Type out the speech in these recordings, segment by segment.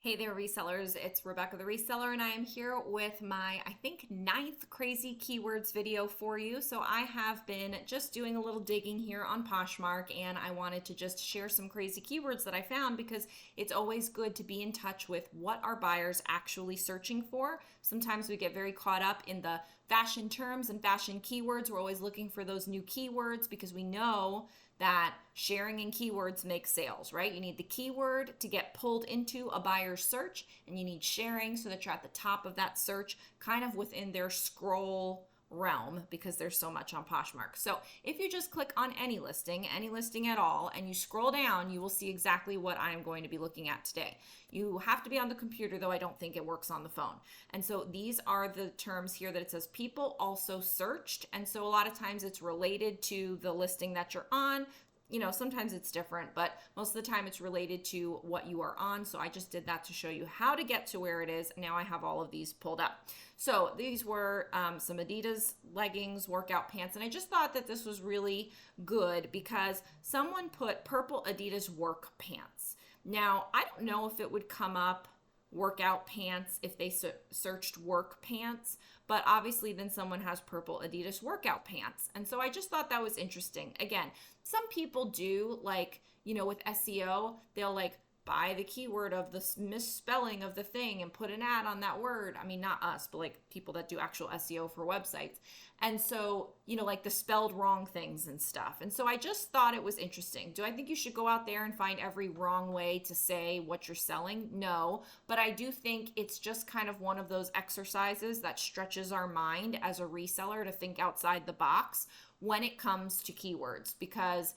Hey there, resellers. It's Rebecca the Reseller, and I am here with my, I think, ninth crazy keywords video for you. So I have been just doing a little digging here on Poshmark, and I wanted to just share some crazy keywords that I found because it's always good to be in touch with what our buyers actually searching for. Sometimes we get very caught up in the fashion terms and fashion keywords. We're always looking for those new keywords because we know that sharing in keywords makes sales, right? You need the keyword to get pulled into a buyer's search, and you need sharing so that you're at the top of that search, kind of within their scroll realm, because there's so much on Poshmark. So if you just click on any listing at all, and you scroll down, you will see exactly what I'm going to be looking at today. You have to be on the computer, though I don't think it works on the phone. And so these are the terms here that it says people also searched. And so a lot of times it's related to the listing that you're on. You know, sometimes it's different, but most of the time it's related to what you are on. So I just did that to show you how to get to where it is. Now I have all of these pulled up. So these were some Adidas leggings, workout pants, and I just thought that this was really good because someone put purple Adidas work pants. Now, I don't know if it would come up workout pants if they searched work pants, but obviously then someone has purple Adidas workout pants. And so I just thought that was interesting. Again, some people do, like, you know, with SEO, they'll like buy the keyword of the misspelling of the thing and put an ad on that word. I mean, not us, but like people that do actual SEO for websites. And so, you know, like the spelled wrong things and stuff. And so I just thought it was interesting. Do I think you should go out there and find every wrong way to say what you're selling? No, but I do think it's just kind of one of those exercises that stretches our mind as a reseller to think outside the box when it comes to keywords, because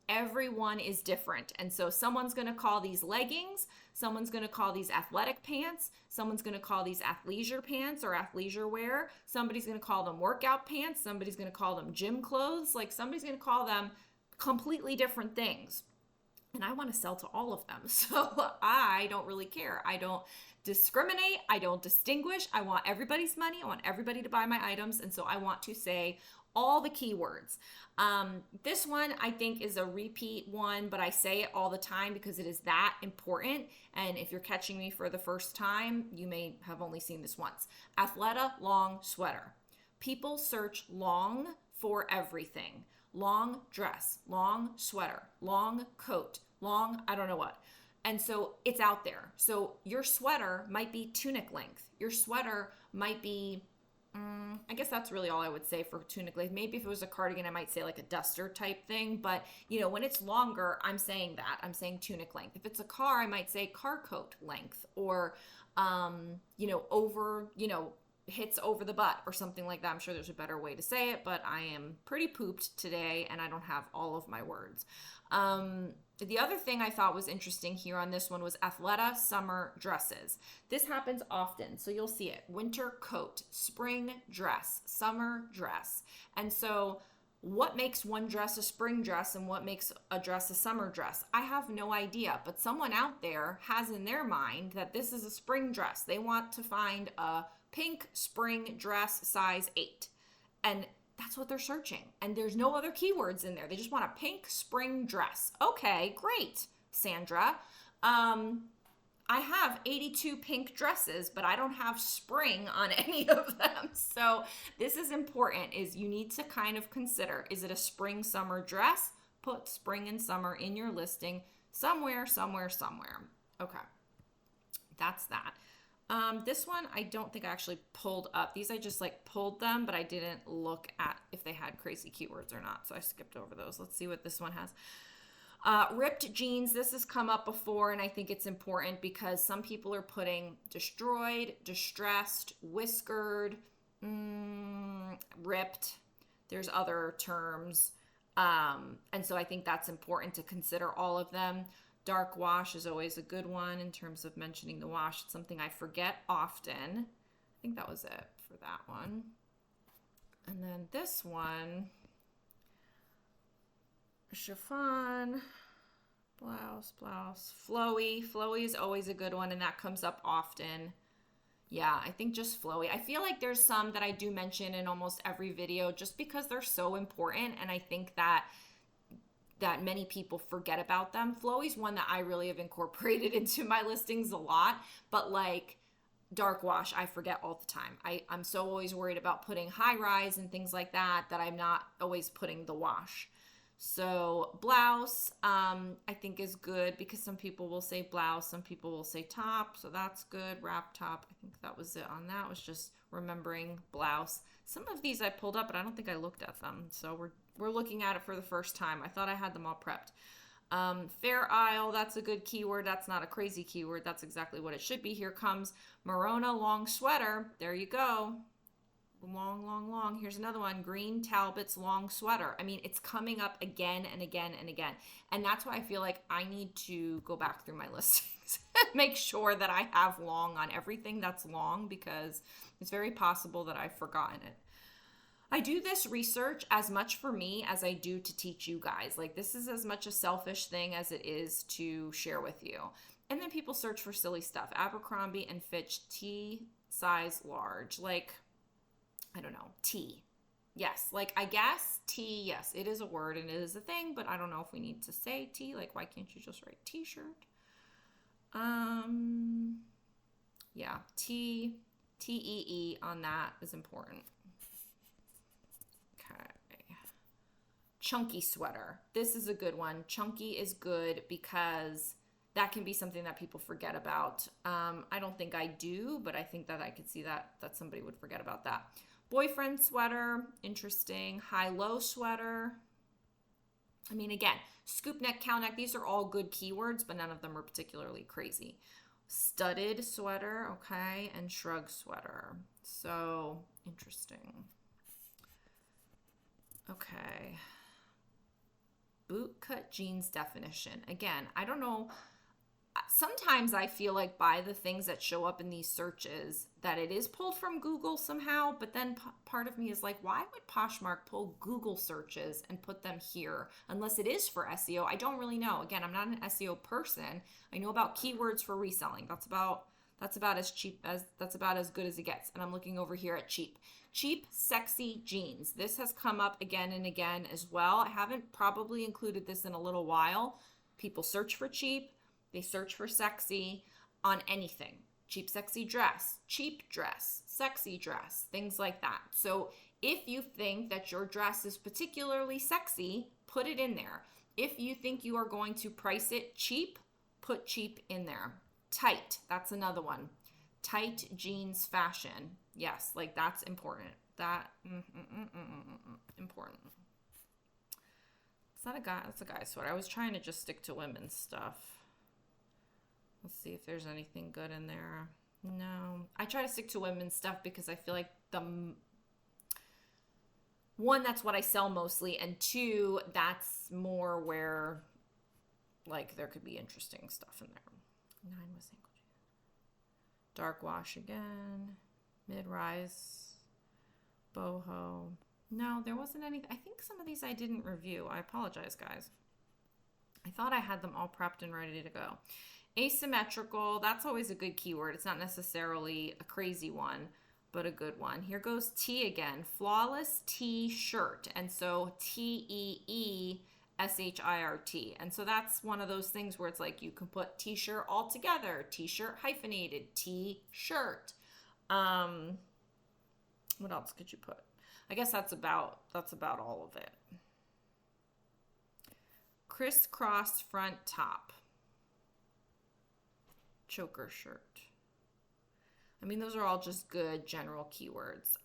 everyone is different. And so someone's going to call these leggings, someone's going to call these athletic pants, someone's going to call these athleisure pants or athleisure wear, somebody's going to call them workout pants, somebody's going to call them gym clothes, like somebody's going to call them completely different things. And I want to sell to all of them. So I don't really care. I don't discriminate. I don't distinguish. I want everybody's money. I want everybody to buy my items. And so I want to say all the keywords. This one I think is a repeat one, but I say it all the time because it is that important. And if you're catching me for the first time, you may have only seen this once. Athleta long sweater. People search long for everything. Long dress, long sweater, long coat, long I don't know what. And so it's out there. So your sweater might be tunic length. Your sweater might be I guess that's really all I would say for tunic length. Maybe if it was a cardigan, I might say like a duster type thing. But, you know, when it's longer, I'm saying that. I'm saying tunic length. If it's a car, I might say car coat length or, you know, over, you know, hits over the butt or something like that. I'm sure there's a better way to say it, but I am pretty pooped today and I don't have all of my words. The other thing I thought was interesting here on this one was Athleta summer dresses. This happens often, so you'll see it. Winter coat, spring dress, summer dress. And so what makes one dress a spring dress and what makes a dress a summer dress? I have no idea, but someone out there has in their mind that this is a spring dress. They want to find a pink spring dress size 8. And that's what they're searching. And there's no other keywords in there. They just want a pink spring dress. Okay, great, Sandra. I have 82 pink dresses, but I don't have spring on any of them. So this is important, is you need to kind of consider, is it a spring summer dress? Put spring and summer in your listing somewhere. Okay, that's that. This one, I don't think I actually pulled up. These I just like pulled them, but I didn't look at if they had crazy keywords or not. So I skipped over those. Let's see what this one has. Ripped jeans. This has come up before, and I think it's important because some people are putting destroyed, distressed, whiskered, ripped. There's other terms. And so I think that's important to consider all of them. Dark wash is always a good one in terms of mentioning the wash. It's something I forget often. I think that was it for that one. And then this one, chiffon, blouse, flowy. Flowy is always a good one, and that comes up often. Yeah, I think just flowy. I feel like there's some that I do mention in almost every video just because they're so important, and I think that that many people forget about them. Flowy's one that I really have incorporated into my listings a lot, but like dark wash, I forget all the time. I'm so always worried about putting high rise and things like that I'm not always putting the wash. So blouse, I think is good because some people will say blouse, some people will say top, so that's good. Wrap top, I think that was it on that, was just remembering blouse. Some of these I pulled up, but I don't think I looked at them, so we're looking at it for the first time. I thought I had them all prepped. Fair Isle, that's a good keyword. That's not a crazy keyword. That's exactly what it should be. Here comes Morona long sweater. There you go. Long, long, long. Here's another one. Green Talbot's long sweater. I mean, it's coming up again and again and again. And that's why I feel like I need to go back through my listings and make sure that I have long on everything that's long, because it's very possible that I've forgotten it. I do this research as much for me as I do to teach you guys. Like, this is as much a selfish thing as it is to share with you. And then people search for silly stuff. Abercrombie and Fitch T size large. Like, I don't know, T. Yes, like I guess T, yes, it is a word and it is a thing, but I don't know if we need to say T. Like, why can't you just write t-shirt? Yeah, T-E-E on that is important. Chunky sweater. This is a good one. Chunky is good because that can be something that people forget about. I don't think I do, but I think that I could see that somebody would forget about that. Boyfriend sweater, interesting. High-low sweater. I mean, again, scoop neck, cow neck, these are all good keywords, but none of them are particularly crazy. Studded sweater, okay, and shrug sweater. So, interesting. Okay. Bootcut jeans definition. Again, I don't know. Sometimes I feel like by the things that show up in these searches that it is pulled from Google somehow, but then part of me is like, why would Poshmark pull Google searches and put them here unless it is for SEO? I don't really know. Again, I'm not an SEO person. I know about keywords for reselling. That's about as cheap as, that's about as good as it gets. And I'm looking over here at cheap. Cheap, sexy jeans. This has come up again and again as well. I haven't probably included this in a little while. People search for cheap. They search for sexy on anything. Cheap, sexy dress, cheap dress, sexy dress, things like that. So if you think that your dress is particularly sexy, put it in there. If you think you are going to price it cheap, put cheap in there. Tight, that's another one. Tight jeans fashion. Yes, like that's important. Important. It's not a guy, that's a guy's sweater. I was trying to just stick to women's stuff. Let's see if there's anything good in there. No, I try to stick to women's stuff because I feel like one, that's what I sell mostly, and two, that's more where like there could be interesting stuff in there. 9 was single. Dark wash again. Mid-rise. Boho. No, there wasn't anything. I think some of these I didn't review. I apologize, guys. I thought I had them all prepped and ready to go. Asymmetrical, that's always a good keyword. It's not necessarily a crazy one, but a good one. Here goes T again. Flawless T-shirt. And so T-E-E-S-H-I-R-T. And so that's one of those things where it's like you can put T-shirt all together. T-shirt hyphenated. T-shirt. What else could you put? I guess that's about all of it. Crisscross front top. Choker shirt. I mean, those are all just good general keywords.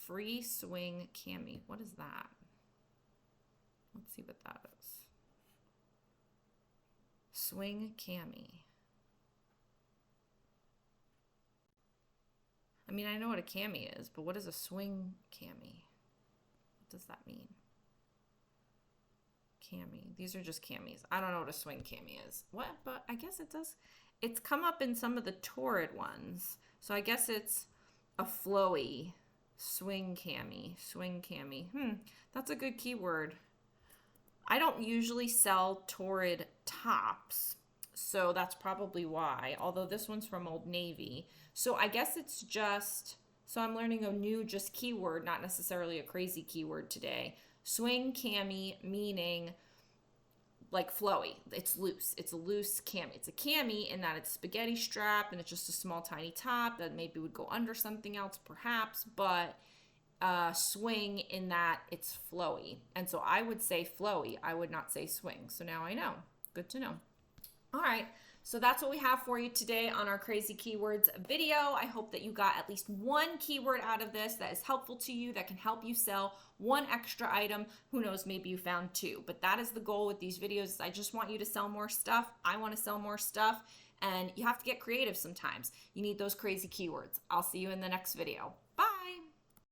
Free swing cami. What is that? Let's see what that is. Swing cami. I mean, I know what a cami is, but what is a swing cami? What does that mean? Cami. These are just camis. I don't know what a swing cami is. What? But I guess it does. It's come up in some of the Torrid ones. So I guess it's a flowy swing cami. Swing cami. That's a good keyword. I don't usually sell Torrid tops, so that's probably why. Although this one's from Old Navy. So I guess it's just, so I'm learning a new just keyword, not necessarily a crazy keyword today. Swing cami meaning like flowy. It's loose. It's a loose cami. It's a cami in that it's spaghetti strap and it's just a small tiny top that maybe would go under something else perhaps, but swing in that it's flowy. And so I would say flowy. I would not say swing. So now I know. Good to know. All right. So that's what we have for you today on our crazy keywords video. I hope that you got at least one keyword out of this that is helpful to you, that can help you sell one extra item. Who knows, maybe you found two, but that is the goal with these videos. I just want you to sell more stuff. I want to sell more stuff, and you have to get creative sometimes. You need those crazy keywords. I'll see you in the next video.